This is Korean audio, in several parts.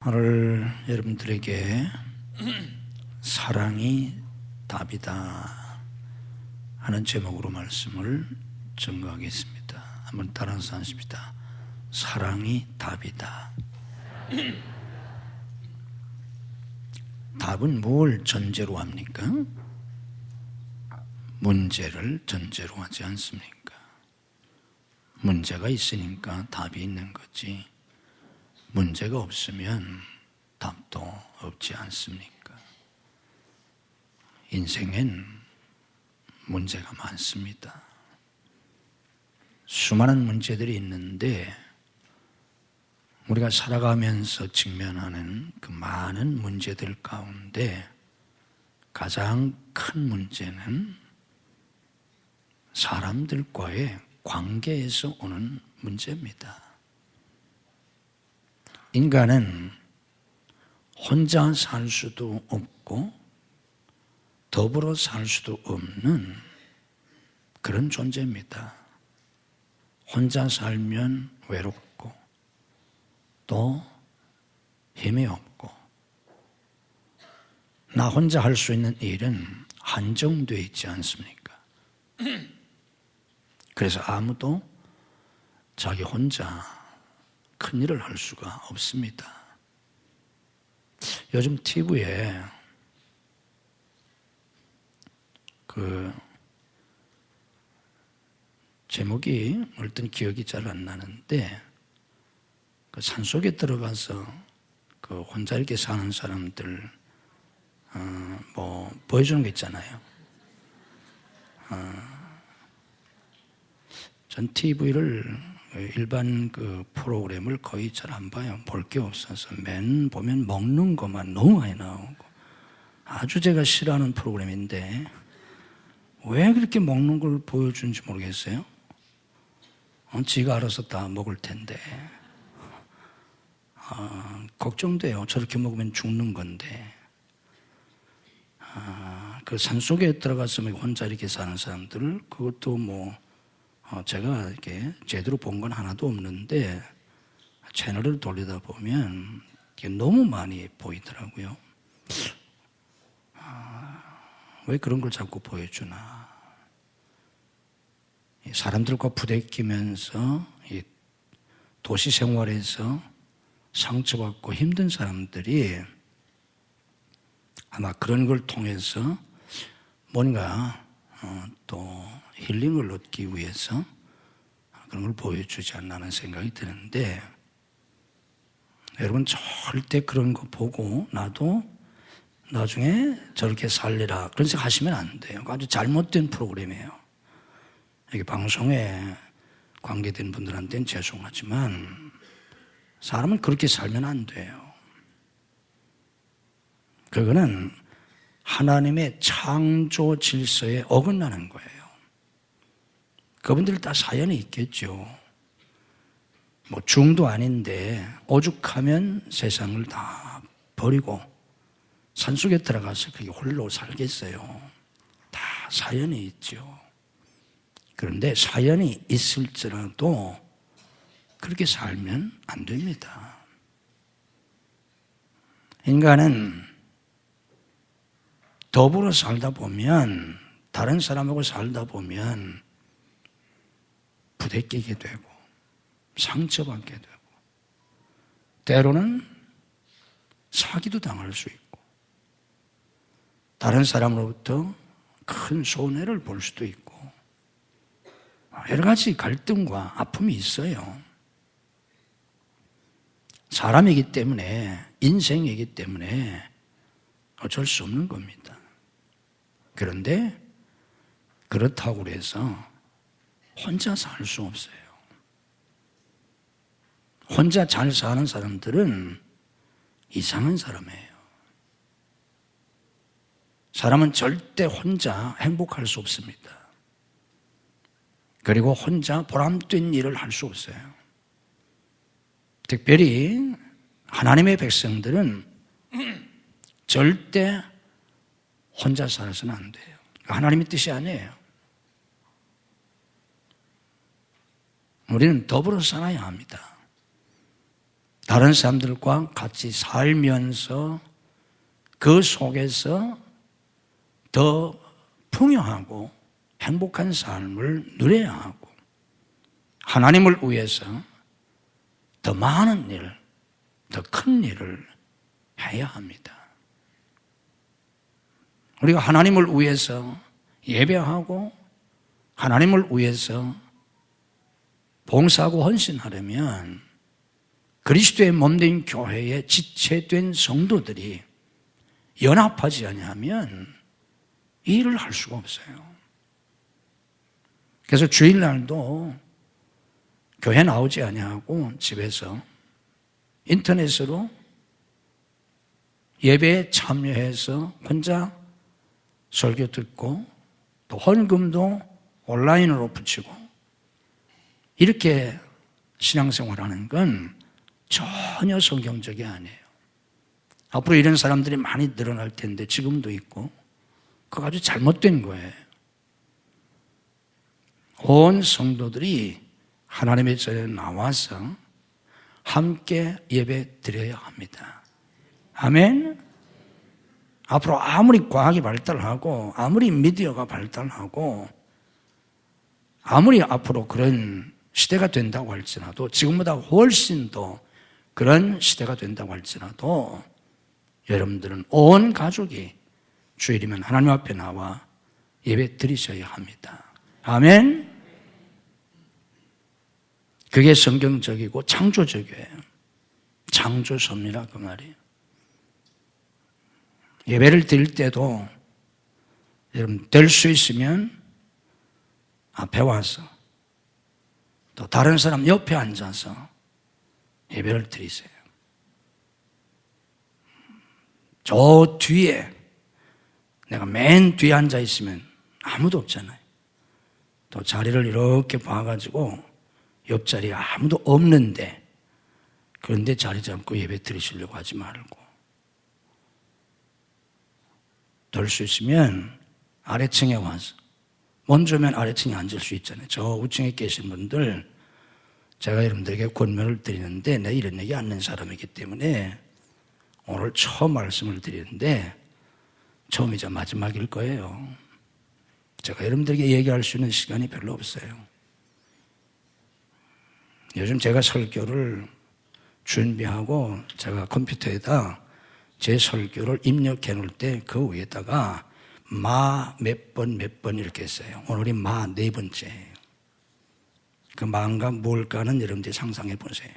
오늘 여러분들에게 사랑이 답이다 하는 제목으로 말씀을 전가하겠습니다. 한번 따라서 하십시다. 사랑이 답이다. 답은 뭘 전제로 합니까? 문제를 전제로 하지 않습니까? 문제가 있으니까 답이 있는 거지, 문제가 없으면 답도 없지 않습니까? 인생엔 문제가 많습니다. 수많은 문제들이 있는데 우리가 살아가면서 직면하는 그 많은 문제들 가운데 가장 큰 문제는 사람들과의 관계에서 오는 문제입니다. 인간은 혼자 살 수도 없고 더불어 살 수도 없는 그런 존재입니다. 혼자 살면 외롭고 또 힘이 없고 나 혼자 할 수 있는 일은 한정되어 있지 않습니까? 그래서 아무도 자기 혼자 큰 일을 할 수가 없습니다. 요즘 TV에 제목이 어떤 기억이 잘 안 나는데 그 산속에 들어가서 혼자 이렇게 사는 사람들 보여주는 거 있잖아요. 전 TV를 일반 프로그램을 거의 잘 안 봐요. 볼 게 없어서 맨 보면 먹는 것만 너무 많이 나오고 아주 제가 싫어하는 프로그램인데 왜 그렇게 먹는 걸 보여주는지 모르겠어요. 지가 알아서 다 먹을 텐데 걱정돼요. 저렇게 먹으면 죽는 건데. 그 산속에 들어가서 혼자 이렇게 사는 사람들, 그것도 제가 이렇게 제대로 본 건 하나도 없는데 채널을 돌리다 보면 이게 너무 많이 보이더라고요. 왜 그런 걸 자꾸 보여주나. 사람들과 부대끼면서 이 도시 생활에서 상처받고 힘든 사람들이 아마 그런 걸 통해서 뭔가 또 힐링을 얻기 위해서 그런 걸 보여주지 않나 하는 생각이 드는데, 여러분 절대 그런 거 보고 나도 나중에 저렇게 살리라 그런 생각 하시면 안 돼요. 아주 잘못된 프로그램이에요. 이게 방송에 관계된 분들한테는 죄송하지만 사람은 그렇게 살면 안 돼요. 그거는 하나님의 창조 질서에 어긋나는 거예요. 그분들 다 사연이 있겠죠. 중도 아닌데 오죽하면 세상을 다 버리고 산속에 들어가서 그게 홀로 살겠어요. 다 사연이 있죠. 그런데 사연이 있을지라도 그렇게 살면 안 됩니다. 인간은 더불어 살다 보면, 다른 사람하고 살다 보면 부대끼게 되고 상처받게 되고 때로는 사기도 당할 수 있고 다른 사람으로부터 큰 손해를 볼 수도 있고 여러 가지 갈등과 아픔이 있어요. 사람이기 때문에, 인생이기 때문에 어쩔 수 없는 겁니다. 그런데 그렇다고 해서 혼자 살 수 없어요. 혼자 잘 사는 사람들은 이상한 사람이에요. 사람은 절대 혼자 행복할 수 없습니다. 그리고 혼자 보람된 일을 할 수 없어요. 특별히 하나님의 백성들은 절대 혼자 살아서는 안 돼요. 하나님의 뜻이 아니에요. 우리는 더불어 살아야 합니다. 다른 사람들과 같이 살면서 그 속에서 더 풍요하고 행복한 삶을 누려야 하고 하나님을 위해서 더 많은 일, 더 큰 일을 해야 합니다. 우리가 하나님을 위해서 예배하고 하나님을 위해서 봉사하고 헌신하려면 그리스도의 몸된 교회에 지체된 성도들이 연합하지 아니하면 이 일을 할 수가 없어요. 그래서 주일날도 교회 나오지 아니하고 집에서 인터넷으로 예배에 참여해서 혼자 설교 듣고 또 헌금도 온라인으로 붙이고 이렇게 신앙생활하는 건 전혀 성경적이 아니에요. 앞으로 이런 사람들이 많이 늘어날 텐데 지금도 있고 그거 아주 잘못된 거예요. 온 성도들이 하나님의 전에 나와서 함께 예배 드려야 합니다. 아멘. 앞으로 아무리 과학이 발달하고 아무리 미디어가 발달하고 아무리 앞으로 그런 시대가 된다고 할지라도 지금보다 훨씬 더 그런 시대가 된다고 할지라도 여러분들은 온 가족이 주일이면 하나님 앞에 나와 예배 드리셔야 합니다. 아멘. 그게 성경적이고 창조적이에요. 창조섭리라 그 말이에요. 예배를 드릴 때도 여러분 될 수 있으면 앞에 와서 또 다른 사람 옆에 앉아서 예배를 드리세요. 저 뒤에 내가 맨 뒤에 앉아 있으면 아무도 없잖아요. 또 자리를 이렇게 봐가지고 옆자리에 아무도 없는데 그런데 자리 잡고 예배 드리시려고 하지 말고 될 수 있으면 아래층에 와서 먼저 오면 아래층에 앉을 수 있잖아요. 저 우층에 계신 분들 제가 여러분들에게 권면을 드리는데 내가 이런 얘기 안 하는 사람이기 때문에 오늘 처음 말씀을 드리는데 처음이자 마지막일 거예요. 제가 여러분들에게 얘기할 수 있는 시간이 별로 없어요. 요즘 제가 설교를 준비하고 제가 컴퓨터에다 제 설교를 입력해 놓을 때 그 위에다가 마 몇 번 이렇게 했어요. 오늘이 마 4번째예요. 그 마가 뭘까는 여러분들이 상상해 보세요.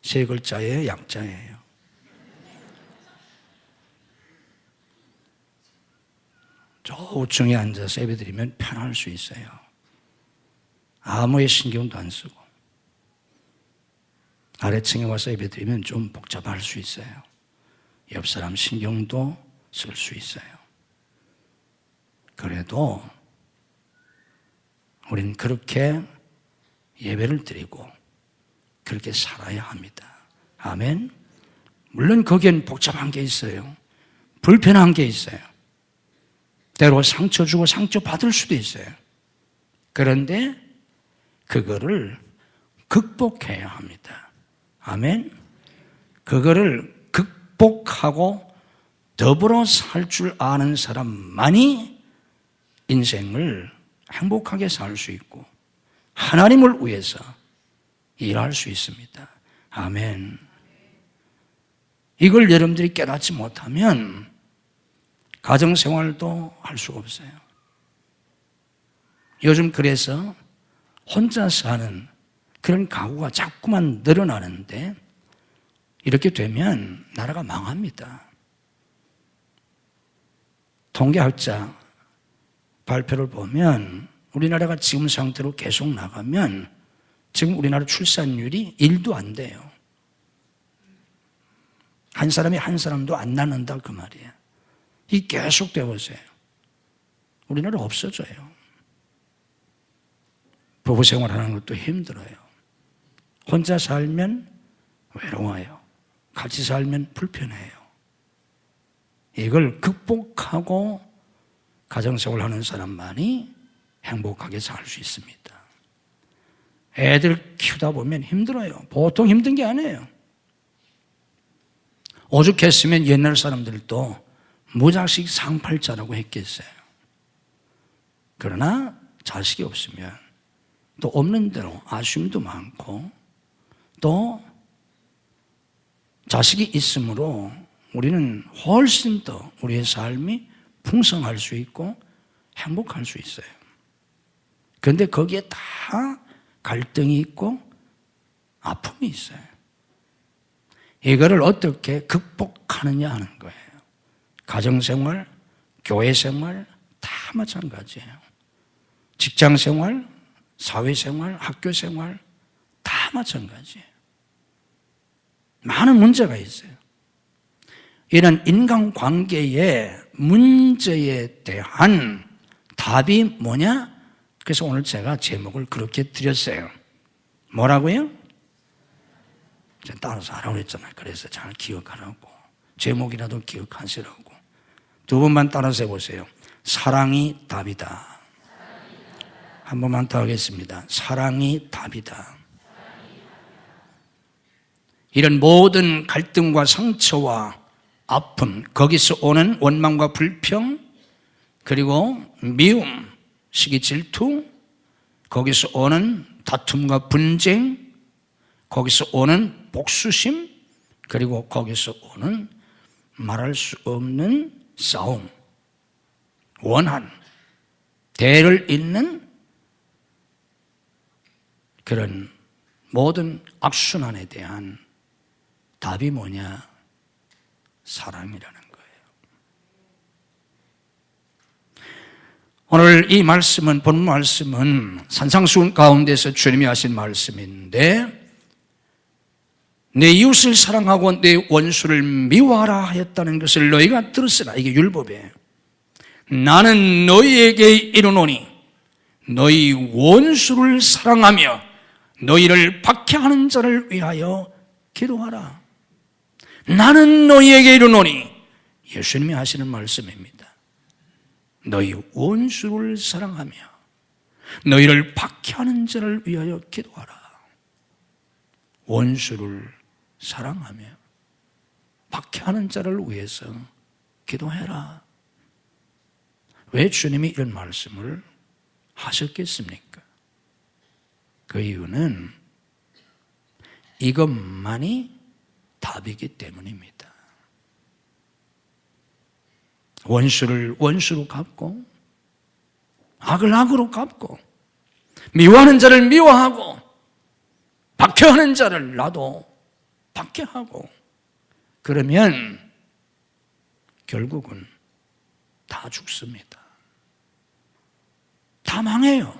3글자의 약자예요. 저 우층에 앉아서 예배드리면 편할 수 있어요. 아무의 신경도 안 쓰고 아래층에 와서 예배드리면 좀 복잡할 수 있어요. 옆 사람 신경도 쓸 수 있어요. 그래도 우리는 그렇게 예배를 드리고 그렇게 살아야 합니다. 아멘. 물론 거기엔 복잡한 게 있어요. 불편한 게 있어요. 때로 상처 주고 상처 받을 수도 있어요. 그런데 그거를 극복해야 합니다. 아멘. 그거를 극복하고 더불어 살 줄 아는 사람만이 인생을 행복하게 살 수 있고 하나님을 위해서 일할 수 있습니다. 아멘. 이걸 여러분들이 깨닫지 못하면 가정생활도 할 수가 없어요. 요즘 그래서 혼자 사는 그런 가구가 자꾸만 늘어나는데 이렇게 되면 나라가 망합니다. 통계학자 발표를 보면 우리나라가 지금 상태로 계속 나가면 지금 우리나라 출산율이 1도 안 돼요. 한 사람이 한 사람도 안 낳는다 그 말이에요. 이 계속 되어보세요. 우리나라 없어져요. 부부 생활하는 것도 힘들어요. 혼자 살면 외로워요. 같이 살면 불편해요. 이걸 극복하고 가정생활 하는 사람만이 행복하게 살 수 있습니다. 애들 키우다 보면 힘들어요. 보통 힘든 게 아니에요. 오죽했으면 옛날 사람들도 무자식 상팔자라고 했겠어요. 그러나 자식이 없으면 또 없는 대로 아쉬움도 많고, 또 자식이 있으므로 우리는 훨씬 더 우리의 삶이 풍성할 수 있고 행복할 수 있어요. 그런데 거기에 다 갈등이 있고 아픔이 있어요. 이거를 어떻게 극복하느냐 하는 거예요. 가정생활, 교회생활 다 마찬가지예요. 직장생활, 사회생활, 학교생활 다 마찬가지예요. 많은 문제가 있어요. 이런 인간관계의 문제에 대한 답이 뭐냐? 그래서 오늘 제가 제목을 그렇게 드렸어요. 뭐라고요? 제가 따라서 하라고 했잖아요. 그래서 잘 기억하라고. 제목이라도 기억하시라고. 두 번만 따라서 해보세요. 사랑이 답이다. 한 번만 더 하겠습니다. 사랑이 답이다. 이런 모든 갈등과 상처와 아픔, 거기서 오는 원망과 불평, 그리고 미움, 시기 질투, 거기서 오는 다툼과 분쟁, 거기서 오는 복수심, 그리고 거기서 오는 말할 수 없는 싸움, 원한, 대를 잇는 그런 모든 악순환에 대한 답이 뭐냐? 사랑이라는 거예요. 오늘 이 말씀은, 본 말씀은 산상수훈 가운데서 주님이 하신 말씀인데, 내 이웃을 사랑하고 내 원수를 미워하라 하였다는 것을 너희가 들었으나, 이게 율법이에요. 나는 너희에게 이르노니 너희 원수를 사랑하며 너희를 박해하는 자를 위하여 기도하라. 나는 너희에게 이르노니, 예수님이 하시는 말씀입니다. 너희 원수를 사랑하며 너희를 박해하는 자를 위하여 기도하라. 원수를 사랑하며 박해하는 자를 위해서 기도해라. 왜 주님이 이런 말씀을 하셨겠습니까? 그 이유는 이것만이 답이기 때문입니다. 원수를 원수로 갚고, 악을 악으로 갚고, 미워하는 자를 미워하고, 박해하는 자를 나도 박해하고, 그러면 결국은 다 죽습니다. 다 망해요.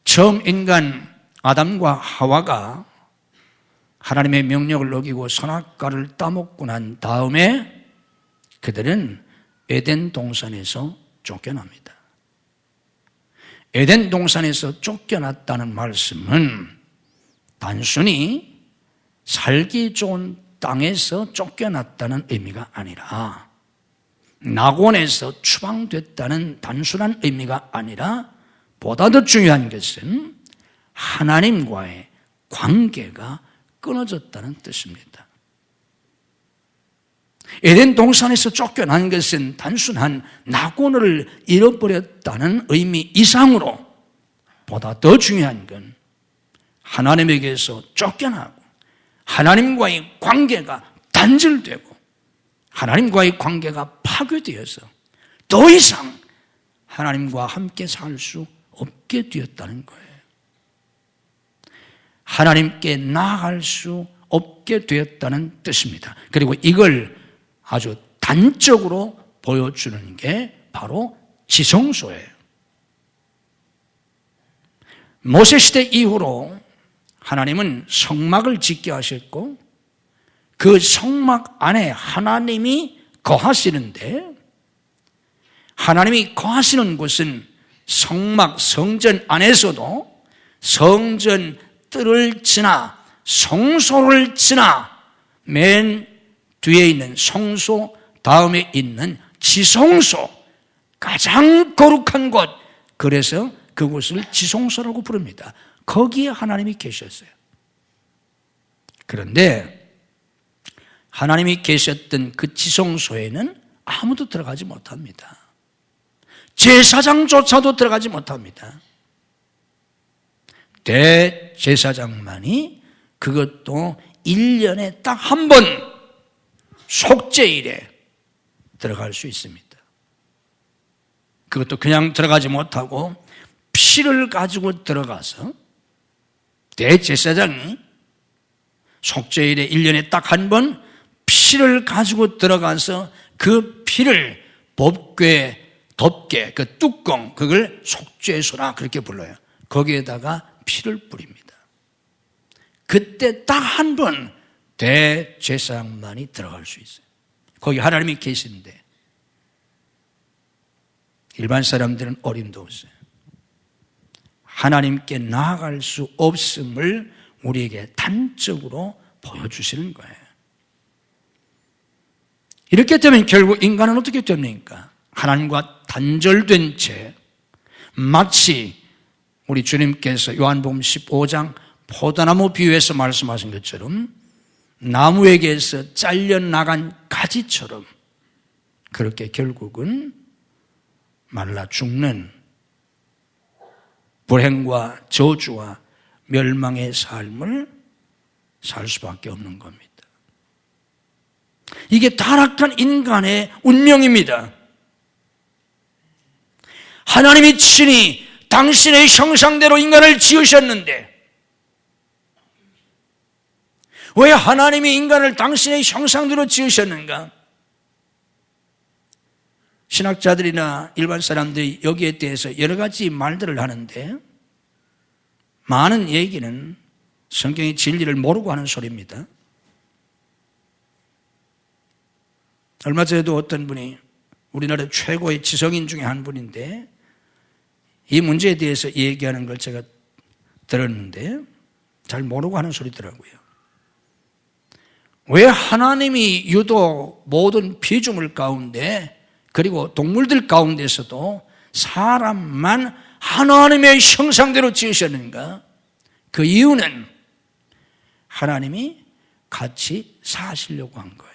처음 인간 아담과 하와가 하나님의 명령을 어기고 선악과를 따먹고 난 다음에 그들은 에덴 동산에서 쫓겨납니다. 에덴 동산에서 쫓겨났다는 말씀은 단순히 살기 좋은 땅에서 쫓겨났다는 의미가 아니라, 낙원에서 추방됐다는 단순한 의미가 아니라, 보다 더 중요한 것은 하나님과의 관계가 끊어졌다는 뜻입니다. 에덴 동산에서 쫓겨난 것은 단순한 낙원을 잃어버렸다는 의미 이상으로, 보다 더 중요한 건 하나님에게서 쫓겨나고 하나님과의 관계가 단절되고 하나님과의 관계가 파괴되어서 더 이상 하나님과 함께 살 수 없게 되었다는 거예요. 하나님께 나아갈 수 없게 되었다는 뜻입니다. 그리고 이걸 아주 단적으로 보여주는 게 바로 지성소예요. 모세시대 이후로 하나님은 성막을 짓게 하셨고, 그 성막 안에 하나님이 거하시는데, 하나님이 거하시는 곳은 성막, 성전 안에서도 성전 뜰을 지나 성소를 지나 맨 뒤에 있는 성소 다음에 있는 지성소, 가장 거룩한 곳, 그래서 그곳을 지성소라고 부릅니다. 거기에 하나님이 계셨어요. 그런데 하나님이 계셨던 그 지성소에는 아무도 들어가지 못합니다. 제사장조차도 들어가지 못합니다. 대제사장만이 그것도 1년에 딱 한 번 속죄일에 들어갈 수 있습니다. 그것도 그냥 들어가지 못하고 피를 가지고 들어가서 대제사장이 속죄일에 1년에 딱 한 번 피를 가지고 들어가서 그 피를 덮개 그 뚜껑, 그걸 속죄소라 그렇게 불러요. 거기에다가 피를 뿌립니다. 그때 딱 한 번 대제사장만이 들어갈 수 있어요. 거기 하나님이 계신데 일반 사람들은 어림도 없어요. 하나님께 나아갈 수 없음을 우리에게 단적으로 보여주시는 거예요. 이렇게 되면 결국 인간은 어떻게 됩니까? 하나님과 단절된 채 마치 우리 주님께서 요한복음 15장 포도나무 비유에서 말씀하신 것처럼 나무에게서 잘려나간 가지처럼 그렇게 결국은 말라 죽는 불행과 저주와 멸망의 삶을 살 수밖에 없는 겁니다. 이게 타락한 인간의 운명입니다. 하나님이 친히 당신의 형상대로 인간을 지으셨는데 왜 하나님이 인간을 당신의 형상대로 지으셨는가? 신학자들이나 일반 사람들이 여기에 대해서 여러 가지 말들을 하는데 많은 얘기는 성경의 진리를 모르고 하는 소리입니다. 얼마 전에도 어떤 분이 우리나라 최고의 지성인 중에 한 분인데 이 문제에 대해서 얘기하는 걸 제가 들었는데 잘 모르고 하는 소리더라고요. 왜 하나님이 유독 모든 피조물 가운데 그리고 동물들 가운데서도 사람만 하나님의 형상대로 지으셨는가? 그 이유는 하나님이 같이 사시려고 한 거예요.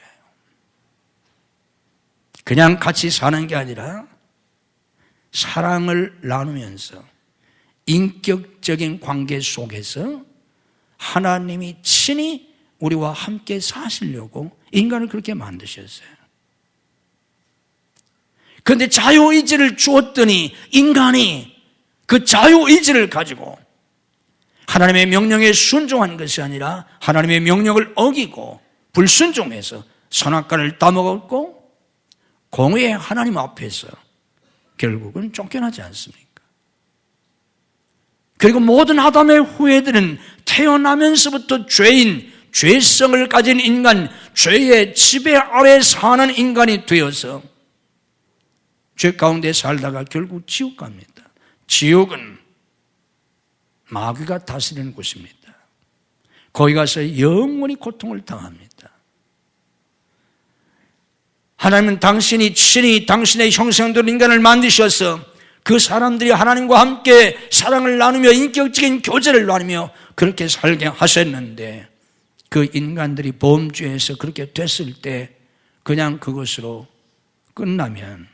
그냥 같이 사는 게 아니라 사랑을 나누면서 인격적인 관계 속에서 하나님이 친히 우리와 함께 사시려고 인간을 그렇게 만드셨어요. 그런데 자유의지를 주었더니 인간이 그 자유의지를 가지고 하나님의 명령에 순종한 것이 아니라 하나님의 명령을 어기고 불순종해서 선악과를 따먹었고 공의의 하나님 앞에서 결국은 쫓겨나지 않습니까? 그리고 모든 아담의 후예들은 태어나면서부터 죄성을 가진 인간, 죄의 지배 아래 사는 인간이 되어서 죄 가운데 살다가 결국 지옥 갑니다. 지옥은 마귀가 다스리는 곳입니다. 거기 가서 영원히 고통을 당합니다. 하나님은 당신이 친히 당신의 형상대로 인간을 만드셔서 그 사람들이 하나님과 함께 사랑을 나누며 인격적인 교제를 나누며 그렇게 살게 하셨는데 그 인간들이 범죄해서 그렇게 됐을 때 그냥 그것으로 끝나면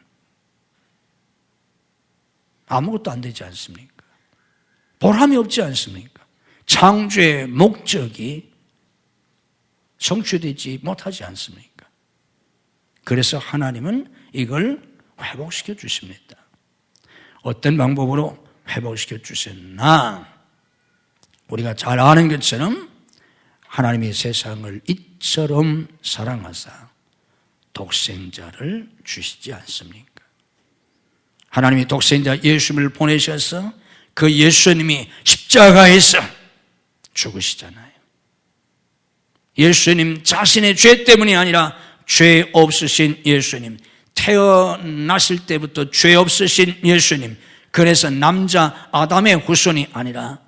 아무것도 안 되지 않습니까? 보람이 없지 않습니까? 창조의 목적이 성취되지 못하지 않습니까? 그래서 하나님은 이걸 회복시켜 주십니다. 어떤 방법으로 회복시켜 주셨나? 우리가 잘 아는 것처럼 하나님이 세상을 이처럼 사랑하사 독생자를 주시지 않습니까? 하나님이 독생자 예수님을 보내셔서 그 예수님이 십자가에서 죽으시잖아요. 예수님 자신의 죄 때문이 아니라 죄 없으신 예수님, 태어났을 때부터 죄 없으신 예수님, 그래서 남자 아담의 후손이 아니라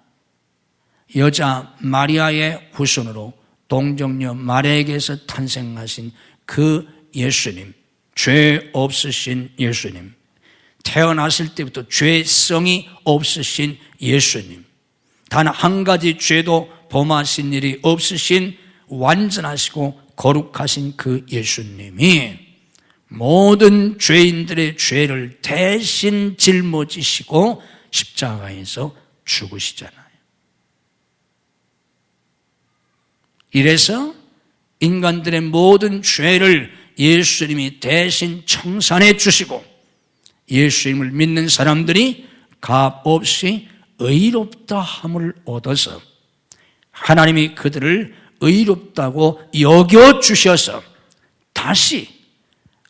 여자 마리아의 후손으로 동정녀 마리아에게서 탄생하신 그 예수님, 죄 없으신 예수님, 태어났을 때부터 죄성이 없으신 예수님, 단 한 가지 죄도 범하신 일이 없으신 완전하시고 거룩하신 그 예수님이 모든 죄인들의 죄를 대신 짊어지시고 십자가에서 죽으시잖아요. 이래서 인간들의 모든 죄를 예수님이 대신 청산해 주시고 예수님을 믿는 사람들이 값없이 의롭다 함을 얻어서 하나님이 그들을 의롭다고 여겨주셔서 다시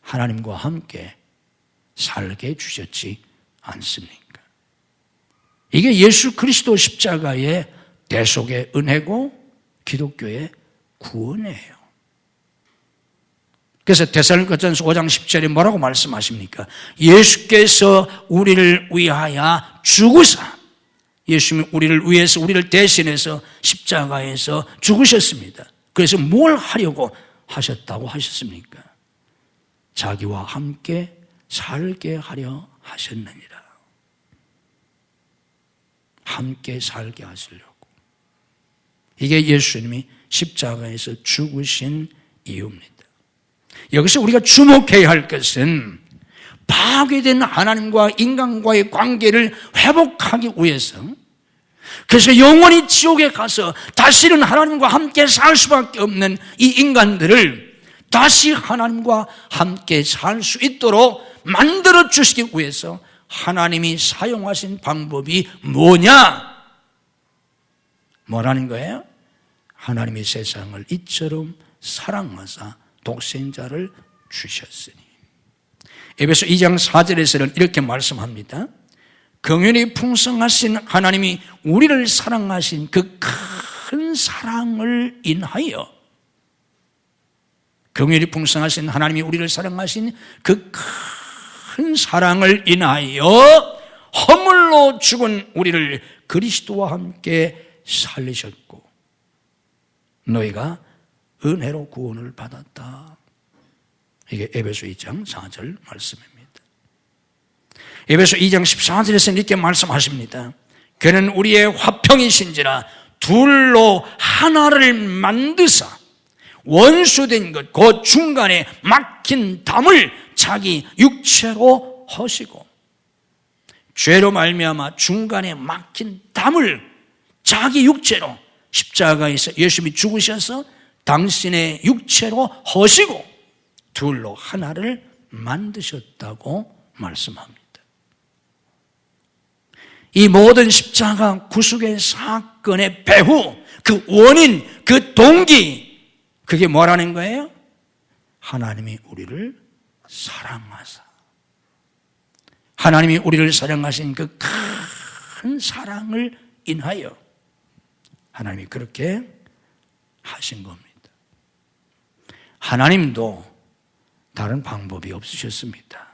하나님과 함께 살게 해주셨지 않습니까? 이게 예수 그리스도 십자가의 대속의 은혜고 기독교의 구원이에요. 그래서 데살로니가전서 5장 10절에 뭐라고 말씀하십니까? 예수께서 우리를 위하여 죽으사, 예수님이 우리를 위해서 우리를 대신해서 십자가에서 죽으셨습니다. 그래서 뭘 하려고 하셨다고 하셨습니까? 자기와 함께 살게 하려 하셨느니라. 함께 살게 하시려고. 이게 예수님이 십자가에서 죽으신 이유입니다. 여기서 우리가 주목해야 할 것은 파괴된 하나님과 인간과의 관계를 회복하기 위해서, 그래서 영원히 지옥에 가서 다시는 하나님과 함께 살 수밖에 없는 이 인간들을 다시 하나님과 함께 살 수 있도록 만들어 주시기 위해서 하나님이 사용하신 방법이 뭐냐? 뭐라는 거예요? 하나님이 세상을 이처럼 사랑하사 독생자를 주셨으니. 에베소 2장 4절에서는 이렇게 말씀합니다. 긍휼이 풍성하신 하나님이 우리를 사랑하신 그 큰 사랑을 인하여, 긍휼이 풍성하신 하나님이 우리를 사랑하신 그 큰 사랑을 인하여 허물로 죽은 우리를 그리스도와 함께 살리셨고 너희가 은혜로 구원을 받았다. 이게 에베소 2장 4절 말씀입니다. 에베소 2장 14절에서는 이렇게 말씀하십니다. 그는 우리의 화평이신지라 둘로 하나를 만드사 원수된 것 그 중간에 막힌 담을 자기 육체로 허시고, 죄로 말미암아 중간에 막힌 담을 자기 육체로 십자가에서 예수님이 죽으셔서 당신의 육체로 허시고 둘로 하나를 만드셨다고 말씀합니다. 이 모든 십자가 구속의 사건의 배후, 그 원인, 그 동기, 그게 뭐라는 거예요? 하나님이 우리를 사랑하사, 하나님이 우리를 사랑하신 그 큰 사랑을 인하여 하나님이 그렇게 하신 겁니다. 하나님도 다른 방법이 없으셨습니다.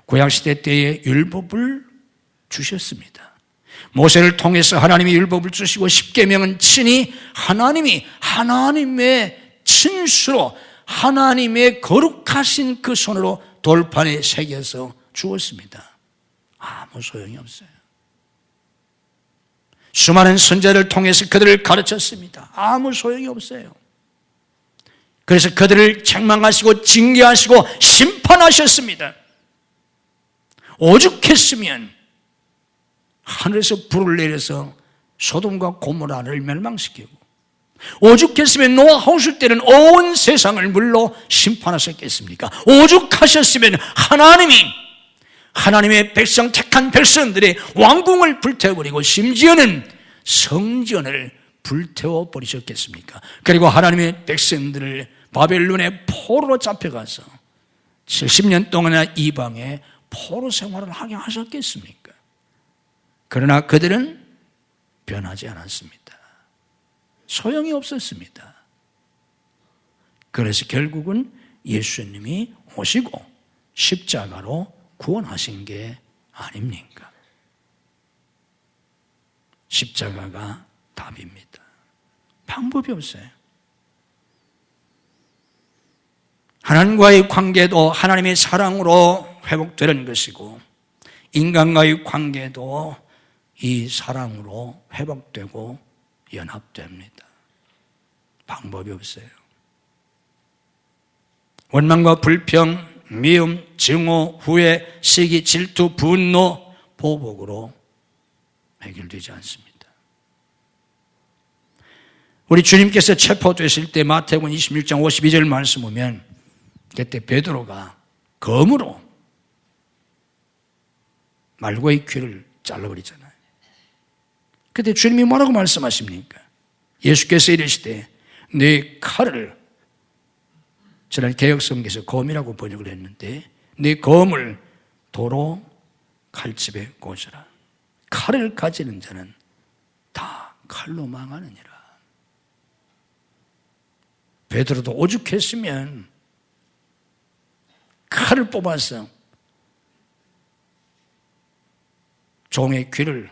구약시대 때에 율법을 주셨습니다. 모세를 통해서 하나님이 율법을 주시고 십계명은 친히 하나님이 하나님의 친수로 하나님의 거룩하신 그 손으로 돌판에 새겨서 주었습니다. 아무 소용이 없어요. 수많은 선자를 통해서 그들을 가르쳤습니다. 아무 소용이 없어요. 그래서 그들을 책망하시고 징계하시고 심판하셨습니다. 오죽했으면 하늘에서 불을 내려서 소돔과 고모라를 멸망시키고, 오죽했으면 노아 홍수 때는 온 세상을 물로 심판하셨겠습니까? 오죽하셨으면 하나님의 백성, 택한 백성들의 왕궁을 불태워버리고 심지어는 성전을 불태워버리셨겠습니까? 그리고 하나님의 백성들을 바벨론의 포로로 잡혀가서 70년 동안이나 이방에 포로 생활을 하게 하셨겠습니까? 그러나 그들은 변하지 않았습니다. 소용이 없었습니다. 그래서 결국은 예수님이 오시고 십자가로 구원하신 게 아닙니까? 십자가가 답입니다. 방법이 없어요. 하나님과의 관계도 하나님의 사랑으로 회복되는 것이고, 인간과의 관계도 이 사랑으로 회복되고 연합됩니다. 방법이 없어요. 원망과 불평, 미움, 증오, 후회, 시기, 질투, 분노, 보복으로 해결되지 않습니다. 우리 주님께서 체포되실 때 마태복음 26장 52절 말씀 보면 그때 베드로가 검으로 말고의 귀를 잘라버리잖아요. 그때 주님이 뭐라고 말씀하십니까? 예수께서 이르시되 네 칼을, 지난 개역성경에서 검이라고 번역을 했는데 네 검을 도로 칼집에 꽂으라. 칼을 가지는 자는 다 칼로 망하느니라. 베드로도 오죽했으면 칼을 뽑아서 종의 귀를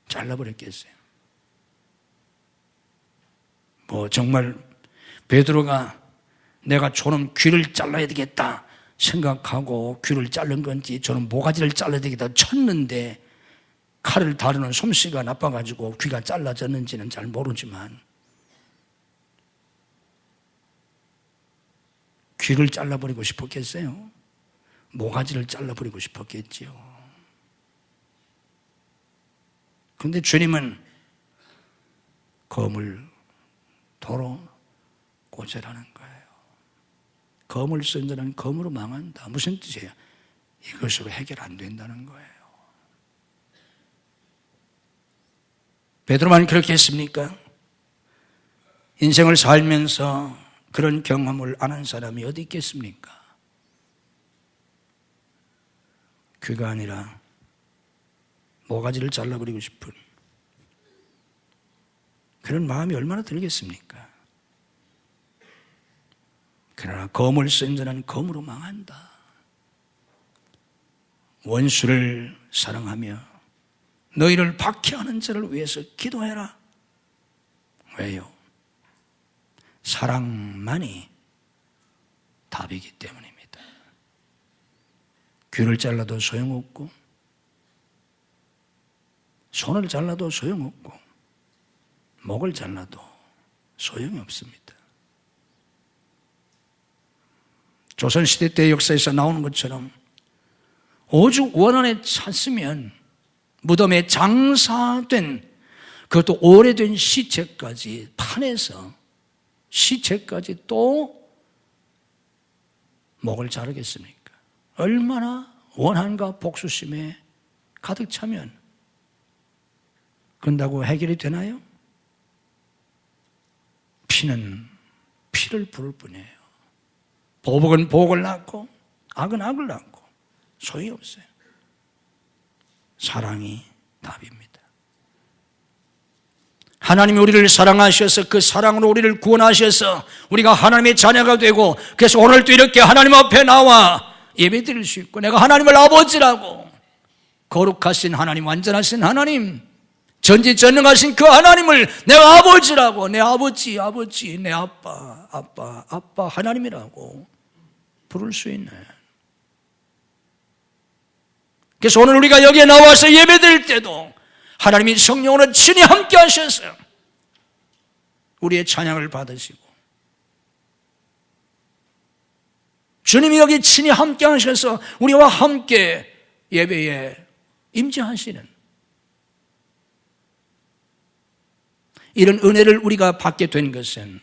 잘라버렸겠어요. 정말 베드로가 내가 저놈 귀를 잘라야 되겠다 생각하고 귀를 자른 건지 저놈 모가지를 잘라야 되겠다 쳤는데 칼을 다루는 솜씨가 나빠가지고 귀가 잘라졌는지는 잘 모르지만 귀를 잘라버리고 싶었겠어요? 모가지를 잘라버리고 싶었겠지요. 그런데 주님은 검을 도로 꽂으라는 거예요. 검을 쓴 자는 검으로 망한다. 무슨 뜻이에요? 이것으로 해결 안 된다는 거예요. 베드로만 그렇게 했습니까? 인생을 살면서 그런 경험을 안 한 사람이 어디 있겠습니까? 귀가 아니라 모가지를 잘라버리고 싶은 그런 마음이 얼마나 들겠습니까? 그러나 검을 쓴 자는 검으로 망한다. 원수를 사랑하며 너희를 박해하는 자를 위해서 기도해라. 왜요? 사랑만이 답이기 때문입니다. 귀를 잘라도 소용없고 손을 잘라도 소용없고 목을 잘라도 소용이 없습니다. 조선시대 때 역사에서 나오는 것처럼 오죽 원한에 찼으면 무덤에 장사된 그것도 오래된 시체까지 판에서 시체까지 또 목을 자르겠습니까? 얼마나 원한과 복수심에 가득 차면 그런다고 해결이 되나요? 피는 피를 부를 뿐이에요. 보복은 보복을 낳고 악은 악을 낳고 소용이 없어요. 사랑이 답입니다. 하나님이 우리를 사랑하셔서 그 사랑으로 우리를 구원하셔서 우리가 하나님의 자녀가 되고 그래서 오늘도 이렇게 하나님 앞에 나와 예배드릴 수 있고 내가 하나님을 아버지라고 거룩하신 하나님, 완전하신 하나님, 전지전능하신 그 하나님을 내가 아버지라고, 내 아버지, 내 아빠 하나님이라고 부를 수 있는. 그래서 오늘 우리가 여기에 나와서 예배드릴 때도 하나님이 성령으로 친히 함께 하셔서 우리의 찬양을 받으시고 주님이 여기 친히 함께 하셔서 우리와 함께 예배에 임재하시는 이런 은혜를 우리가 받게 된 것은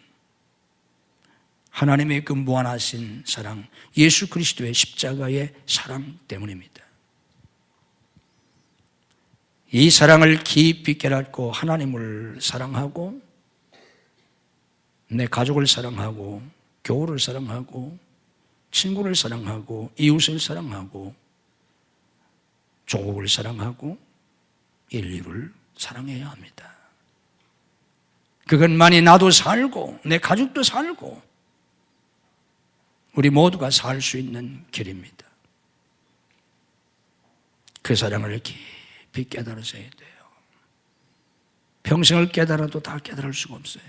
하나님의 그 무한하신 사랑, 예수 그리스도의 십자가의 사랑 때문입니다. 이 사랑을 깊이 깨닫고 하나님을 사랑하고 내 가족을 사랑하고 교우를 사랑하고 친구를 사랑하고 이웃을 사랑하고 조국을 사랑하고 인류를 사랑해야 합니다. 그것만이 나도 살고 내 가족도 살고 우리 모두가 살 수 있는 길입니다. 그 사랑을 깊이 깨달으셔야 돼요. 평생을 깨달아도 다 깨달을 수가 없어요.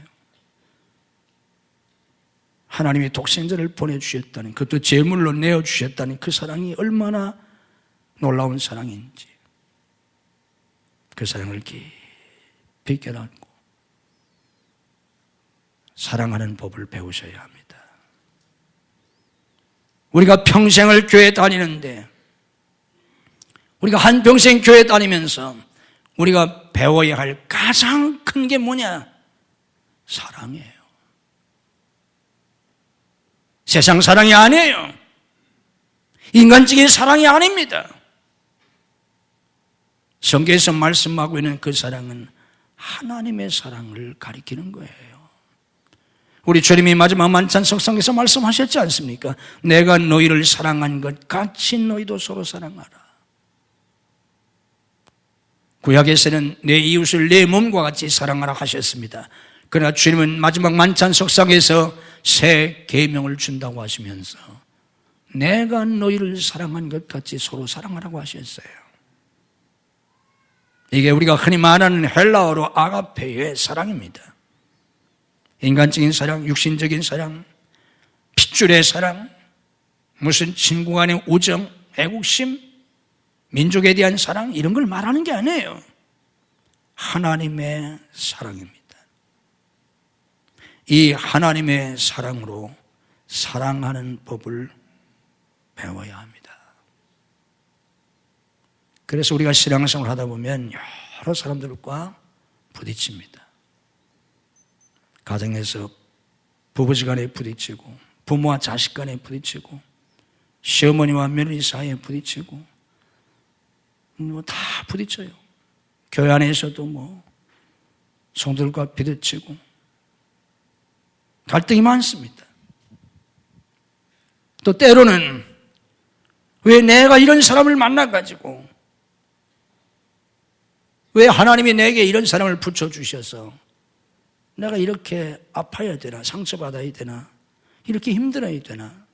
하나님이 독생자를 보내주셨다는, 그것도 제물로 내어주셨다는 그 사랑이 얼마나 놀라운 사랑인지 그 사랑을 깊이 깨닫고 사랑하는 법을 배우셔야 합니다. 우리가 평생을 교회 다니는데, 우리가 한평생 교회 다니면서 우리가 배워야 할 가장 큰 게 뭐냐? 사랑이에요. 세상 사랑이 아니에요. 인간적인 사랑이 아닙니다. 성경에서 말씀하고 있는 그 사랑은 하나님의 사랑을 가리키는 거예요. 우리 주님이 마지막 만찬 석상에서 말씀하셨지 않습니까? 내가 너희를 사랑한 것 같이 너희도 서로 사랑하라. 구약에서는 내 이웃을 내 몸과 같이 사랑하라 하셨습니다. 그러나 주님은 마지막 만찬 석상에서 새 계명을 준다고 하시면서 내가 너희를 사랑한 것 같이 서로 사랑하라고 하셨어요. 이게 우리가 흔히 말하는 헬라어로 아가페의 사랑입니다. 인간적인 사랑, 육신적인 사랑, 핏줄의 사랑, 무슨 친구 간의 우정, 애국심, 민족에 대한 사랑, 이런 걸 말하는 게 아니에요. 하나님의 사랑입니다. 이 하나님의 사랑으로 사랑하는 법을 배워야 합니다. 그래서 우리가 신앙생활을 하다 보면 여러 사람들과 부딪힙니다. 가정에서 부부지간에 부딪히고, 부모와 자식 간에 부딪히고, 시어머니와 며느리 사이에 부딪히고, 다 부딪혀요. 교회 안에서도 성도들과 부딪히고 갈등이 많습니다. 또 때로는 왜 내가 이런 사람을 만나가지고, 왜 하나님이 내게 이런 사람을 붙여주셔서 내가 이렇게 아파야 되나, 상처받아야 되나, 이렇게 힘들어야 되나,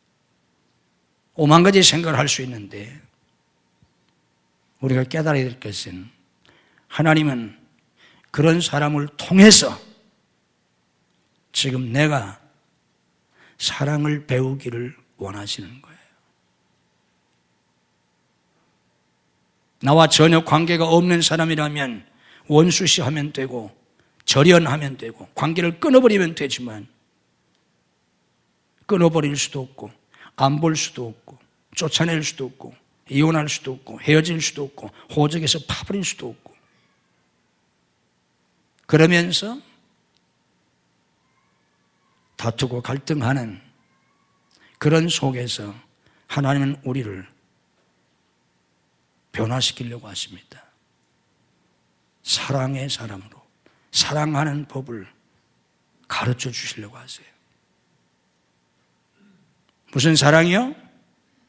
오만 가지 생각을 할 수 있는데, 우리가 깨달아야 될 것은 하나님은 그런 사람을 통해서 지금 내가 사랑을 배우기를 원하시는 거예요. 나와 전혀 관계가 없는 사람이라면 원수시하면 되고 절연하면 되고 관계를 끊어버리면 되지만, 끊어버릴 수도 없고 안 볼 수도 없고 쫓아낼 수도 없고 이혼할 수도 없고 헤어질 수도 없고 호적에서 파버릴 수도 없고, 그러면서 다투고 갈등하는 그런 속에서 하나님은 우리를 변화시키려고 하십니다. 사랑의 사람으로, 사랑하는 법을 가르쳐 주시려고 하세요. 무슨 사랑이요?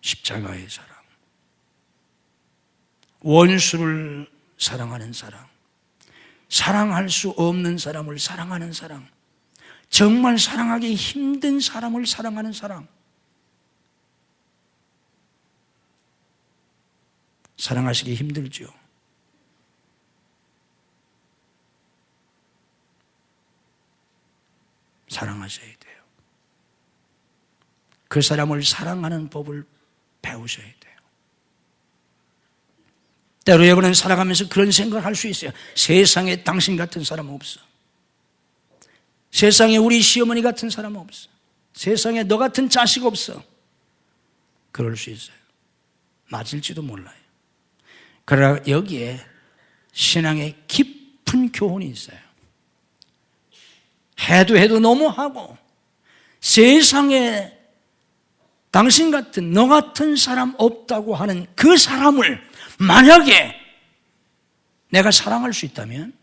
십자가의 사랑. 원수를 사랑하는 사랑, 사랑할 수 없는 사람을 사랑하는 사랑, 정말 사랑하기 힘든 사람을 사랑하는 사랑. 사랑하시기 힘들죠. 사랑하셔야 돼요. 그 사람을 사랑하는 법을 배우셔야 돼요. 때로 여러분은 살아가면서 그런 생각을 할 수 있어요. 세상에 당신 같은 사람 없어. 세상에 우리 시어머니 같은 사람 없어. 세상에 너 같은 자식 없어. 그럴 수 있어요. 맞을지도 몰라요. 그러나 여기에 신앙의 깊은 교훈이 있어요. 해도 너무하고 세상에 당신 같은, 너 같은 사람 없다고 하는 그 사람을 만약에 내가 사랑할 수 있다면,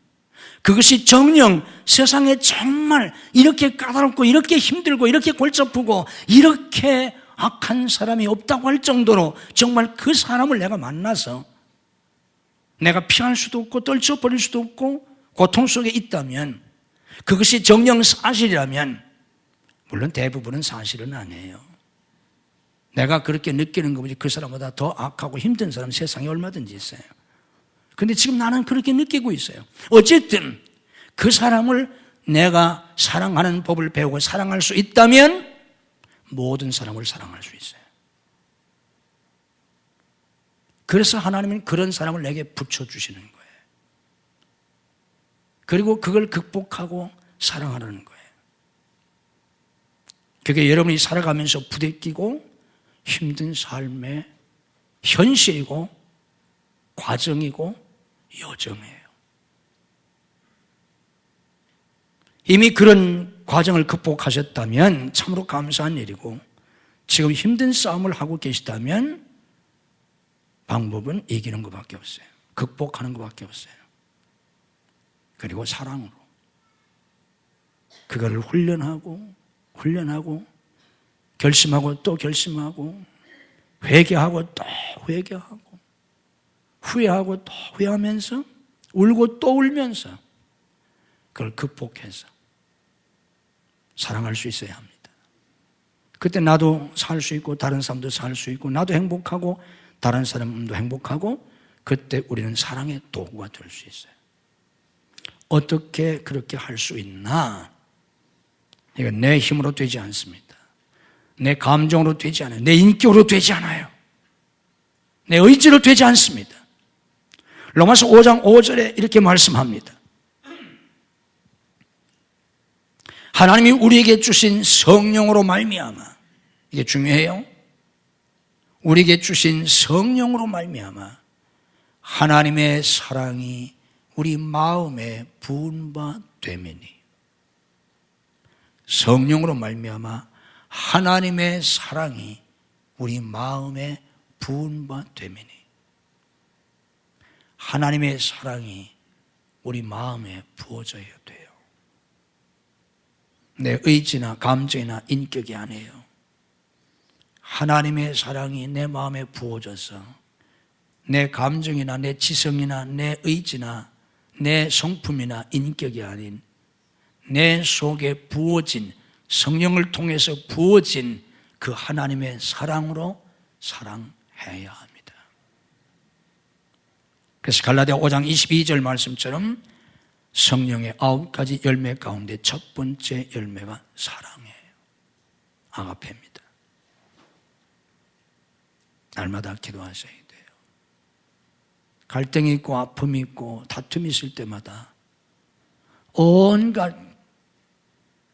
그것이 정녕 세상에 정말 이렇게 까다롭고 이렇게 힘들고 이렇게 골치 아프고 이렇게 악한 사람이 없다고 할 정도로 정말 그 사람을 내가 만나서 내가 피할 수도 없고 떨쳐버릴 수도 없고 고통 속에 있다면, 그것이 정녕 사실이라면, 물론 대부분은 사실은 아니에요. 내가 그렇게 느끼는 것보다 그 사람보다 더 악하고 힘든 사람 세상에 얼마든지 있어요. 근데 지금 나는 그렇게 느끼고 있어요. 어쨌든 그 사람을 내가 사랑하는 법을 배우고 사랑할 수 있다면 모든 사람을 사랑할 수 있어요. 그래서 하나님은 그런 사람을 내게 붙여주시는 거예요. 그리고 그걸 극복하고 사랑하라는 거예요. 그게 여러분이 살아가면서 부대끼고 힘든 삶의 현실이고 과정이고 여정이에요. 이미 그런 과정을 극복하셨다면 참으로 감사한 일이고, 지금 힘든 싸움을 하고 계시다면 방법은 이기는 것밖에 없어요. 극복하는 것밖에 없어요. 그리고 사랑으로 그거를 훈련하고 결심하고 또 결심하고 회개하고 또 회개하고 후회하고 또 후회하면서 울고 또 울면서 그걸 극복해서 사랑할 수 있어야 합니다. 그때 나도 살 수 있고 다른 사람도 살 수 있고 나도 행복하고 다른 사람도 행복하고, 그때 우리는 사랑의 도구가 될 수 있어요. 어떻게 그렇게 할 수 있나? 이건 내 힘으로 되지 않습니다. 내 감정으로 되지 않아요. 내 인격으로 되지 않아요. 내 의지로 되지 않습니다. 로마서 5장 5절에 이렇게 말씀합니다. 하나님이 우리에게 주신 성령으로 말미암아, 이게 중요해요. 우리에게 주신 성령으로 말미암아 하나님의 사랑이 우리 마음에 부은 바 되매니, 성령으로 말미암아 하나님의 사랑이 우리 마음에 부은 바 되매니, 하나님의 사랑이 우리 마음에 부어져야 돼요. 내 의지나 감정이나 인격이 아니에요. 하나님의 사랑이 내 마음에 부어져서 내 감정이나 내 지성이나 내 의지나 내 성품이나 인격이 아닌 내 속에 부어진, 성령을 통해서 부어진 그 하나님의 사랑으로 사랑해야 합니다. 그래서 갈라디아 5장 22절 말씀처럼 성령의 9가지 열매 가운데 첫 번째 열매가 사랑이에요. 아가페입니다. 날마다 기도하셔야 돼요. 갈등이 있고 아픔이 있고 다툼이 있을 때마다 온갖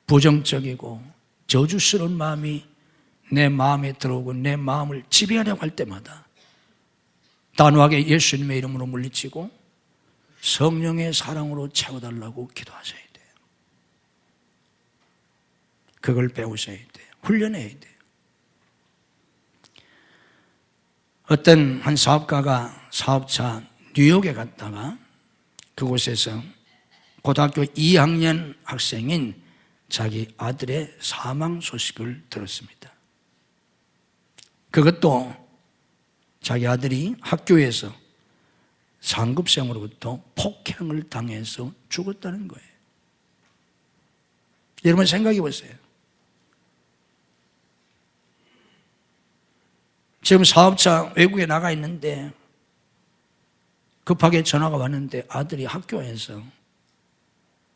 부정적이고 저주스러운 마음이 내 마음에 들어오고 내 마음을 지배하려고 할 때마다 단호하게 예수님의 이름으로 물리치고 성령의 사랑으로 채워달라고 기도하셔야 돼요. 그걸 배우셔야 돼요. 훈련해야 돼요. 어떤 한 사업가가 사업차 뉴욕에 갔다가 그곳에서 고등학교 2학년 학생인 자기 아들의 사망 소식을 들었습니다. 그것도 자기 아들이 학교에서 상급생으로부터 폭행을 당해서 죽었다는 거예요. 여러분 생각해 보세요. 지금 사업차 외국에 나가 있는데 급하게 전화가 왔는데 아들이 학교에서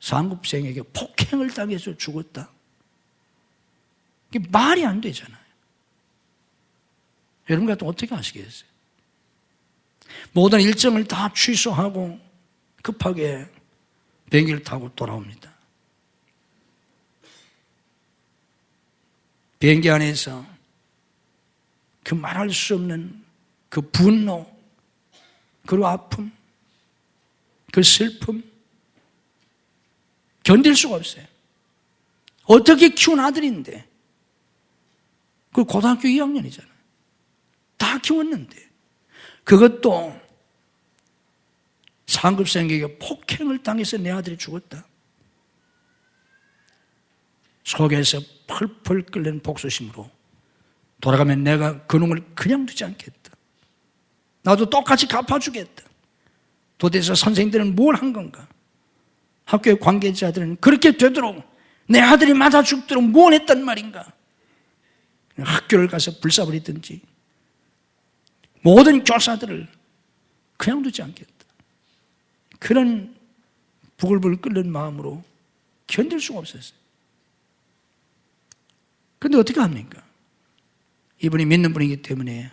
상급생에게 폭행을 당해서 죽었다. 이게 말이 안 되잖아요. 여러분 같으면 어떻게 하시겠어요? 모든 일정을 다 취소하고 급하게 비행기를 타고 돌아옵니다. 비행기 안에서 그 말할 수 없는 그 분노, 그 아픔, 그 슬픔 견딜 수가 없어요. 어떻게 키운 아들인데, 그 고등학교 2학년이잖아요. 다 키웠는데 그것도 상급생에게 폭행을 당해서 내 아들이 죽었다. 속에서 펄펄 끓는 복수심으로 돌아가면 내가 그놈을 그냥 두지 않겠다. 나도 똑같이 갚아주겠다. 도대체 선생님들은 뭘 한 건가? 학교의 관계자들은 그렇게 되도록 내 아들이 맞아 죽도록 뭘 했단 말인가? 학교를 가서 불사버리든지 모든 교사들을 그냥 두지 않겠다. 그런 부글부글 끓는 마음으로 견딜 수가 없었어요. 그런데 어떻게 합니까? 이분이 믿는 분이기 때문에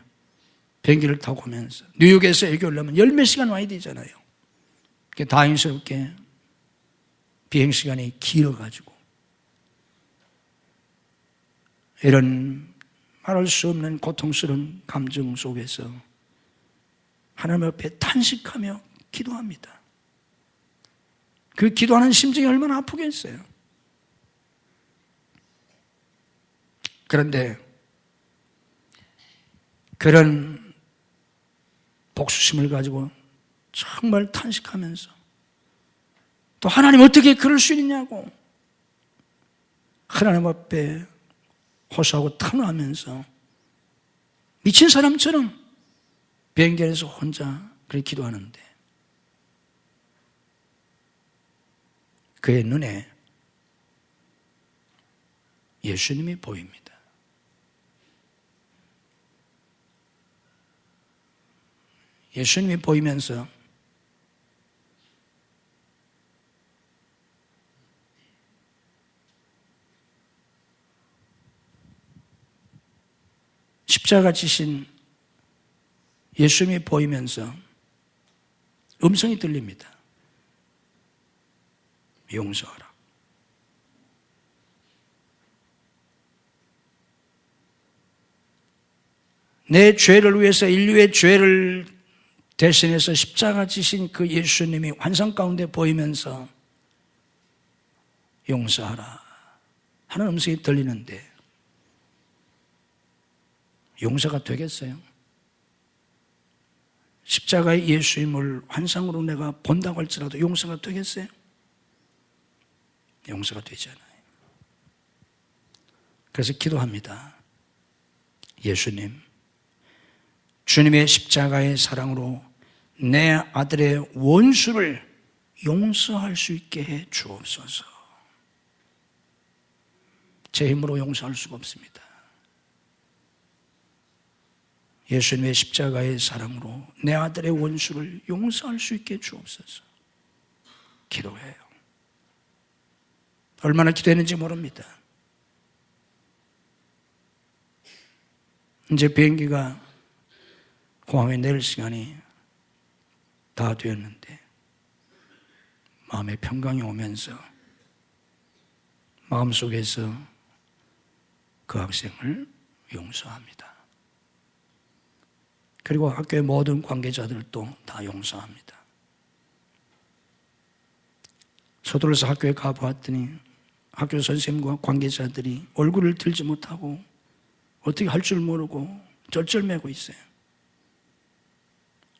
비행기를 타고 오면서 뉴욕에서 여기 오려면 열 몇 시간 와야 되잖아요. 다행스럽게 비행시간이 길어가지고 이런 말할 수 없는 고통스러운 감정 속에서 하나님 앞에 탄식하며 기도합니다. 그 기도하는 심정이 얼마나 아프겠어요. 그런데 그런 복수심을 가지고 정말 탄식하면서 또 하나님 어떻게 그럴 수 있냐고 하나님 앞에 호소하고 탄원하면서 미친 사람처럼 비행기 안에서 혼자 그렇게 기도하는데 그의 눈에 예수님이 보입니다. 예수님이 보이면서 십자가 지신 예수님이 보이면서 음성이 들립니다. 용서하라. 내 죄를 위해서 인류의 죄를 대신해서 십자가 지신 그 예수님이 환상 가운데 보이면서 용서하라 하는 음성이 들리는데 용서가 되겠어요? 십자가의 예수님을 환상으로 내가 본다고 할지라도 용서가 되겠어요? 용서가 되지 않아요. 그래서 기도합니다. 예수님, 주님의 십자가의 사랑으로 내 아들의 원수를 용서할 수 있게 해 주옵소서. 제 힘으로 용서할 수가 없습니다. 예수님의 십자가의 사랑으로 내 아들의 원수를 용서할 수 있게 해 주옵소서. 기도해요. 얼마나 기도했는지 모릅니다. 이제 비행기가 공항에 내릴 시간이 다 되었는데 마음의 평강이 오면서 마음속에서 그 학생을 용서합니다. 그리고 학교의 모든 관계자들도 다 용서합니다. 서둘러서 학교에 가보았더니 학교 선생님과 관계자들이 얼굴을 들지 못하고 어떻게 할 줄 모르고 쩔쩔매고 있어요.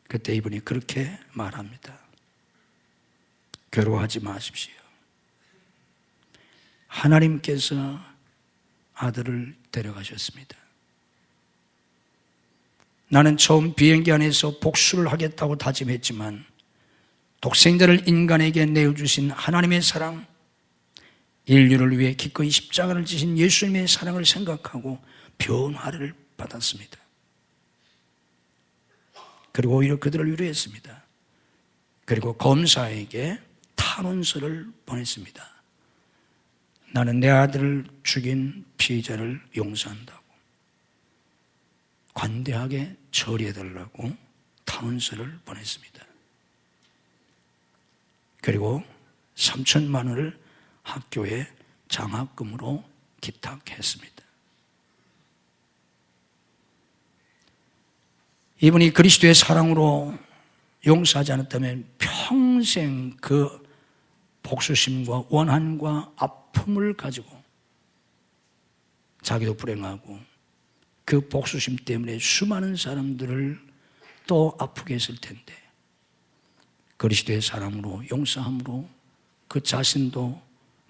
그때 이분이 그렇게 말합니다. 괴로워하지 마십시오. 하나님께서 아들을 데려가셨습니다. 나는 처음 비행기 안에서 복수를 하겠다고 다짐했지만 독생자를 인간에게 내어주신 하나님의 사랑, 인류를 위해 기꺼이 십자가를 지신 예수님의 사랑을 생각하고 변화를 받았습니다. 그리고 오히려 그들을 위로했습니다. 그리고 검사에게 탄원서를 보냈습니다. 나는 내 아들을 죽인 피의자를 용서한다고 관대하게 처리해달라고 탄원서를 보냈습니다. 그리고 3천만 원을 학교에 장학금으로 기탁했습니다. 이분이 그리스도의 사랑으로 용서하지 않았다면 평생 그 복수심과 원한과 아픔을 가지고 자기도 불행하고 그 복수심 때문에 수많은 사람들을 또 아프게 했을 텐데 그리스도의 사랑으로 용서함으로 그 자신도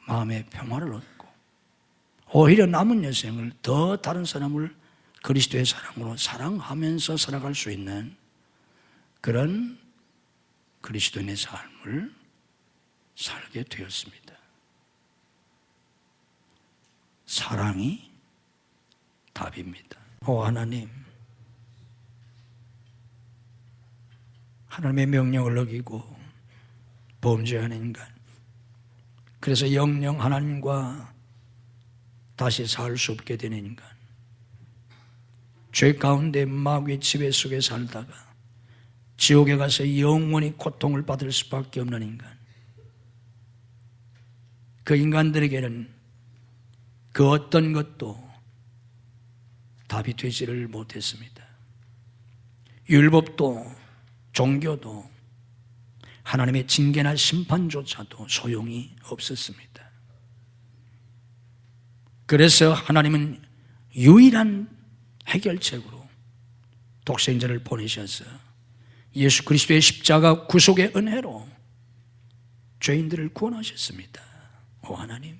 마음의 평화를 얻고 오히려 남은 여생을 더 다른 사람을 그리스도의 사랑으로 사랑하면서 살아갈 수 있는 그런 그리스도인의 삶을 살게 되었습니다. 사랑이 답입니다. 하나님, 하나님의 명령을 어기고 범죄하는 인간, 그래서 영영 하나님과 다시 살 수 없게 되는 인간, 죄 가운데 마귀의 지배 속에 살다가 지옥에 가서 영원히 고통을 받을 수밖에 없는 인간, 그 인간들에게는 그 어떤 것도 답이 되지를 못했습니다. 율법도 종교도 하나님의 징계나 심판조차도 소용이 없었습니다. 그래서 하나님은 유일한 해결책으로 독생자를 보내셔서 예수 그리스도의 십자가 구속의 은혜로 죄인들을 구원하셨습니다. 오 하나님,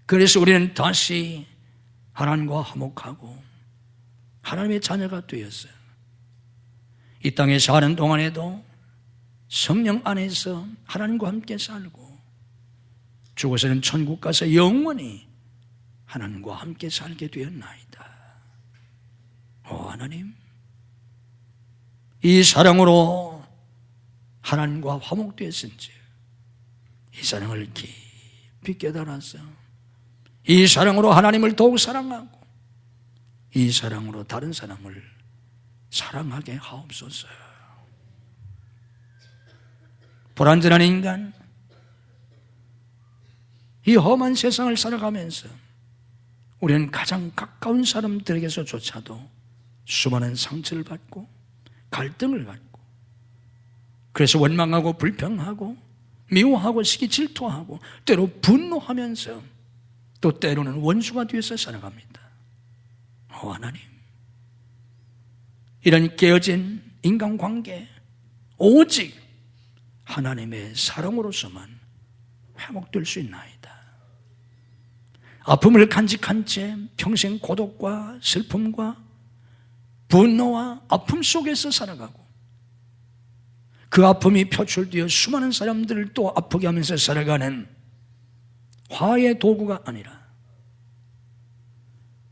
그래서 우리는 다시 하나님과 화목하고 하나님의 자녀가 되었어요. 이 땅에 사는 동안에도 성령 안에서 하나님과 함께 살고 죽어서는 천국 가서 영원히 하나님과 함께 살게 되었나이다. 오 하나님, 이 사랑으로 하나님과 화목되었은지 이 사랑을 깊이 깨달아서 이 사랑으로 하나님을 더욱 사랑하고 이 사랑으로 다른 사람을 사랑하게 하옵소서. 불완전한 인간, 이 험한 세상을 살아가면서 우리는 가장 가까운 사람들에게서조차도 수많은 상처를 받고 갈등을 갖고, 그래서 원망하고 불평하고 미워하고 시기 질투하고 때로 분노하면서 또 때로는 원수가 되어서 살아갑니다. 오 하나님, 이런 깨어진 인간관계 오직 하나님의 사랑으로서만 회복될 수 있나이다. 아픔을 간직한 채 평생 고독과 슬픔과 분노와 아픔 속에서 살아가고 그 아픔이 표출되어 수많은 사람들을 또 아프게 하면서 살아가는 화해의 도구가 아니라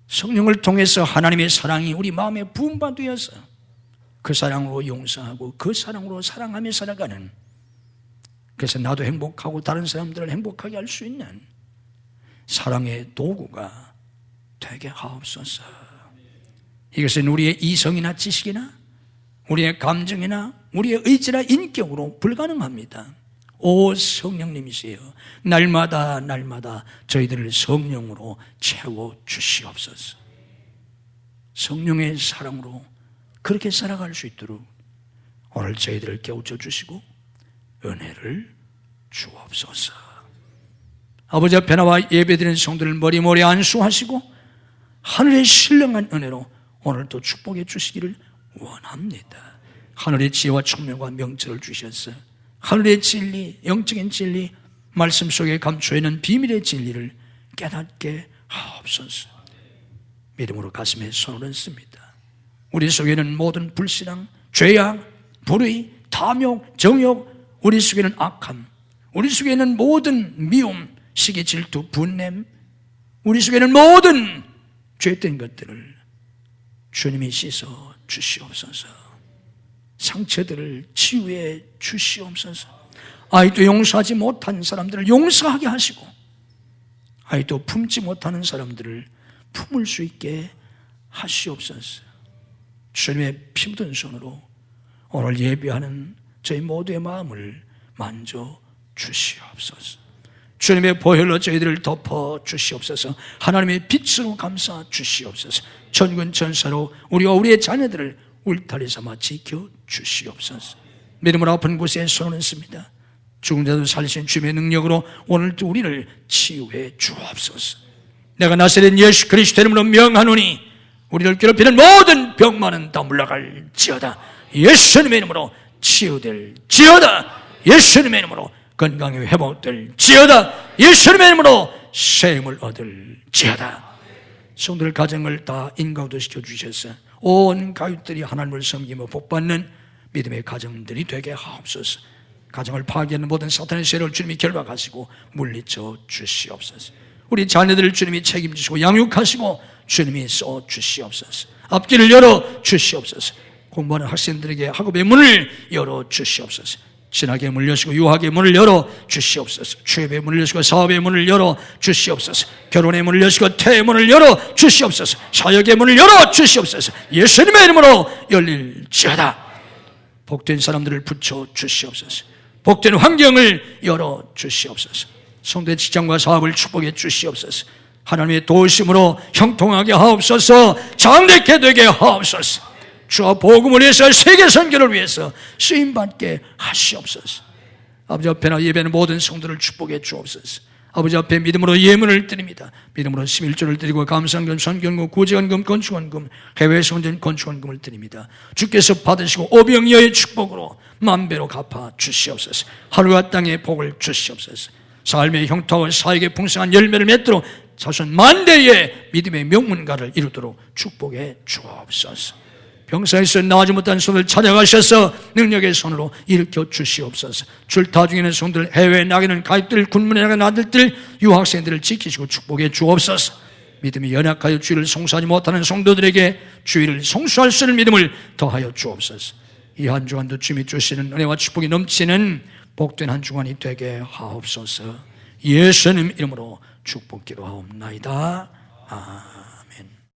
성령을 통해서 하나님의 사랑이 우리 마음에 부음받아서 그 사랑으로 용서하고 그 사랑으로 사랑하며 살아가는, 그래서 나도 행복하고 다른 사람들을 행복하게 할 수 있는 사랑의 도구가 되게 하옵소서. 이것은 우리의 이성이나 지식이나 우리의 감정이나 우리의 의지나 인격으로 불가능합니다. 오 성령님이시여, 날마다 저희들을 성령으로 채워주시옵소서. 성령의 사랑으로 그렇게 살아갈 수 있도록 오늘 저희들을 깨우쳐 주시고 은혜를 주옵소서. 아버지 앞에 나와 예배드리는 성도를 머리머리 안수하시고 하늘의 신령한 은혜로 오늘도 축복해 주시기를 원합니다. 하늘의 지혜와 총명과 명철을 주셔서 하늘의 진리, 영적인 진리, 말씀 속에 감춰 있는 비밀의 진리를 깨닫게 하옵소서. 믿음으로 가슴에 손을 얹습니다. 우리 속에는 모든 불신앙, 죄악, 불의, 탐욕, 정욕, 우리 속에는 악함, 우리 속에는 모든 미움, 시기, 질투, 분냄, 우리 속에는 모든 죄된 것들을 주님이 씻어 주시옵소서. 상처들을 치유해 주시옵소서. 아직도 용서하지 못한 사람들을 용서하게 하시고 아직도 품지 못하는 사람들을 품을 수 있게 하시옵소서. 주님의 피 묻은 손으로 오늘 예배하는 저희 모두의 마음을 만져 주시옵소서. 주님의 보혈로 저희들을 덮어 주시옵소서. 하나님의 빛으로 감싸 주시옵소서. 천군 천사로 우리와 우리의 자녀들을 울타리 삼아 지켜 주시옵소서. 믿음으로 아픈 곳에 손을 얹습니다. 죽은 자도 살리신 주님의 능력으로 오늘도 우리를 치유해 주옵소서. 내가 나사렛 예수 그리스도 이름으로 명하노니 우리를 괴롭히는 모든 병만은 다 물러갈지어다. 예수님의 이름으로 치유될지어다. 예수님의 이름으로 건강이 회복될지어다. 예수님의 이름으로 쇠임을 얻을지어다. 성도들 가정을 다 인가우도시켜 주셔서 온 가족들이 하나님을 섬기며 복받는 믿음의 가정들이 되게 하옵소서. 가정을 파괴하는 모든 사탄의 세력을 주님이 결박하시고 물리쳐 주시옵소서. 우리 자녀들을 주님이 책임지시고 양육하시고 주님이 써 주시옵소서. 앞길을 열어 주시옵소서. 공부하는 학생들에게 학업의 문을 열어 주시옵소서. 신학의 문을 여시고 유학의 문을 열어 주시옵소서. 취업의 문을 여시고 사업의 문을 열어 주시옵소서. 결혼의 문을 여시고 태의 문을 열어 주시옵소서. 사역의 문을 열어 주시옵소서. 예수님의 이름으로 열릴지어다. 복된 사람들을 붙여 주시옵소서. 복된 환경을 열어 주시옵소서. 성도의 직장과 사업을 축복해 주시옵소서. 하나님의 도우심으로 형통하게 하옵소서. 장대케 되게 하옵소서. 주와 복음을 위해서 세계 선교를 위해서 쓰임받게 하시옵소서. 아버지 앞에나 예배하는 모든 성도를 축복해 주옵소서. 아버지 앞에 믿음으로 예물을 드립니다. 믿음으로 11조를 드리고 감사헌금, 선견금, 구제헌금, 건축헌금, 해외 성전 건축헌금을 드립니다. 주께서 받으시고 오병이어의 축복으로 만배로 갚아 주시옵소서. 하루와 땅에 복을 주시옵소서. 삶의 형통하고 사역의 풍성한 열매를 맺도록 자손 만대의 믿음의 명문가를 이루도록 축복해 주옵소서. 병사에서 나오지 못한 손을 찾아가셔서 능력의 손으로 일으켜 주시옵소서. 줄타 중에는 성들, 해외에 나가는 가족들, 군문에 나가는 아들들, 유학생들을 지키시고 축복해 주옵소서. 믿음이 연약하여 주의를 송수하지 못하는 성도들에게 주의를 송수할 수 있는 믿음을 더하여 주옵소서. 이 한 주간도 주님이 주시는 은혜와 축복이 넘치는 복된 한 주간이 되게 하옵소서. 예수님 이름으로 축복기도 하옵나이다. 아멘.